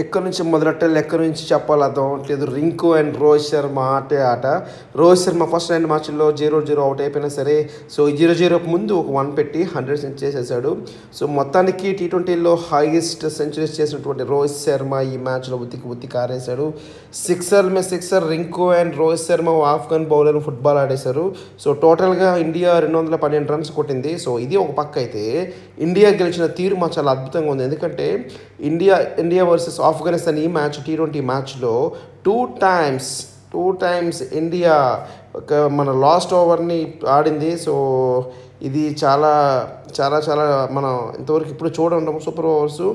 ఎక్కడి నుంచి మొదలెట్టాలి, ఎక్కడి నుంచి చెప్పాలి అర్థం అవ్వట్లేదు. రింకు అండ్ రోహిత్ శర్మ ఆట. రోహిత్ శర్మ ఫస్ట్ 2 మ్యాచ్ల్లో 0-0 అవుట్ అయిపోయినా సరే, సో 0-0 ముందు ఒక 1 పెట్టి 100 సెంచరీ చేసేసాడు. సో మొత్తానికి T20లో హైయెస్ట్ సెంచరీస్ చేసినటువంటి రోహిత్ శర్మ ఈ మ్యాచ్లో ఉత్తికి కారేశాడు. సిక్సర్ మీద sixer Rinku and Rohit Sharma Afghan bowler football ఆడేశారు. సో టోటల్గా ఇండియా 212 రన్స్ కొట్టింది. సో ఇది ఒక పక్క అయితే, ఇండియా గెలిచిన తీరు మాకు చాలా అద్భుతంగా ఉంది. ఎందుకంటే ఇండియా వర్సెస్ ఆఫ్ఘనిస్తాన్ ఈ మ్యాచ్ T20 మ్యాచ్లో టూ టైమ్స్ ఇండియా మన లాస్ట్ ఓవర్ని ఆడింది. సో ఇది చాలా చాలా చాలా మనం ఇంతవరకు ఇప్పుడు చూడండి సూపర్ ఓవర్స్.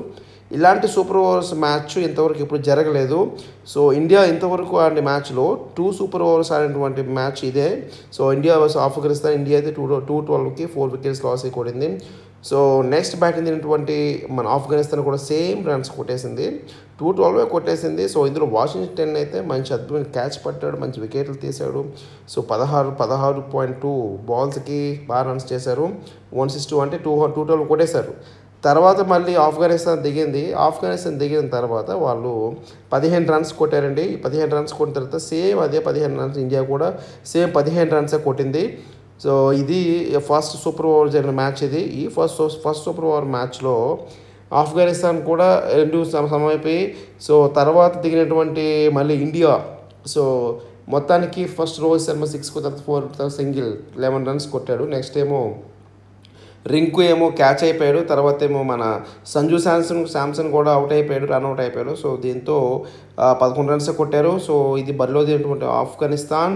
ఇలాంటి సూపర్ ఓవర్స్ మ్యాచ్ ఇంతవరకు ఇప్పుడు జరగలేదు. సో ఇండియా ఇంతవరకు ఆడిన మ్యాచ్లో 2 సూపర్ ఓవర్స్ ఆడినటువంటి మ్యాచ్ ఇదే. So India versus Afghanistan, India అయితే 212కి 4 వికెట్స్ లాస్ అయి కొట్టింది. సో నెక్స్ట్ బ్యాటింగ్ దిగినటువంటి మన ఆఫ్ఘనిస్తాన్ కూడా సేమ్ రన్స్ కొట్టేసింది, 212 కొట్టేసింది. సో ఇందులో వాషింగ్టన్ అయితే మంచి అద్భుతమైన క్యాచ్ పట్టాడు, మంచి వికెట్లు తీశాడు. సో 16.2 బాల్స్కి బాగా రన్స్ చేశారు. 162 అంటే 212 కొట్టేశారు. తర్వాత మళ్ళీ ఆఫ్ఘనిస్తాన్ దిగిన తర్వాత వాళ్ళు 15 రన్స్ కొట్టారండి. 15 రన్స్ కొట్టిన తర్వాత సేమ్ అదే 15 రన్స్ ఇండియా కూడా సేమ్ 15 రన్సే కొట్టింది. సో ఇది ఫస్ట్ సూపర్ ఓవర్ జరిగిన మ్యాచ్ ఇది. ఈ ఫస్ట్ సూపర్ ఓవర్ మ్యాచ్లో ఆఫ్ఘనిస్తాన్ కూడా 2 సమమైపోయి, సో తర్వాత దిగినటువంటి మళ్ళీ ఇండియా, సో మొత్తానికి ఫస్ట్ రోహిత్ శర్మ 6 తర్వాత 4 సింగిల్ 11 రన్స్ కొట్టాడు. నెక్స్ట్ ఏమో రింకు ఏమో క్యాచ్ అయిపోయాడు. తర్వాత ఏమో మన సంజు శాంసన్ కూడా రన్అట్ అయిపోయాడు. సో దీంతో 11 రన్స్ కొట్టారు. సో ఇది బరిలో దిగినటువంటి ఆఫ్ఘనిస్తాన్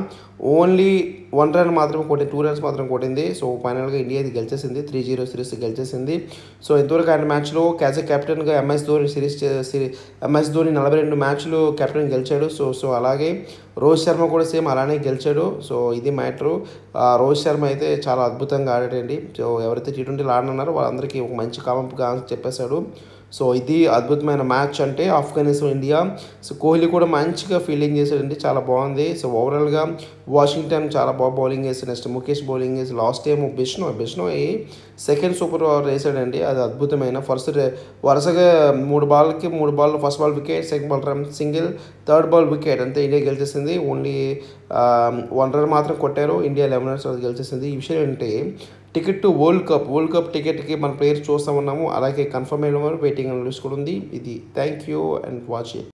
ఓన్లీ 1 రన్ మాత్రమే కొట్టింది, 2 రన్స్ మాత్రం కొట్టింది. సో ఫైనల్గా ఇండియా ఇది గెలిచేసింది, 3-0 సిరీస్ గెలిచేసింది. సో ఇంతవరకు ఆయన మ్యాచ్లో కెప్టెన్గా ఎంఎస్ ధోని 42 మ్యాచ్లు కెప్టెన్ గెలిచాడు. సో అలాగే రోహిత్ శర్మ కూడా సేమ్ అలానే గెలిచాడు. సో ఇది మ్యాటరు. రోహిత్ శర్మ అయితే చాలా అద్భుతంగా ఆడాడండి. సో ఎవరైతే T20లో ఆడనున్నారో వాళ్ళందరికీ ఒక మంచి కామెంట్గా చెప్పేశాడు. సో ఇది అద్భుతమైన మ్యాచ్ అంటే ఆఫ్ఘనిస్తాన్ ఇండియా. సో కోహ్లీ కూడా మంచిగా ఫీల్డింగ్ చేశాడండి, చాలా బాగుంది. సో ఓవరాల్గా వాషింగ్టన్ చాలా బాగా బౌలింగ్ వేసి, నెక్స్ట్ ముఖేష్ బౌలింగ్ వేసి, last time Bishnoi second super over వేసాడండి. అది అద్భుతమైన వరుసగా 3 ball first ball wicket, second ball run single, third ball wicket, అంతే ఇండియా గెలిచేసింది. ఓన్లీ 1 రన్ మాత్రం కొట్టారు, ఇండియా 11 రన్స్ గెలిచేసింది. ఈ విషయం ఏంటంటే టికెట్ టు వరల్డ్ కప్ టికెట్కి మన ప్లేయర్స్ చూస్తూ ఉన్నాము. అలాగే కన్ఫర్మ్ అయిన వెయిటింగ్ లిస్ట్ కూడా ఉంది. ఇది thank you and watch it.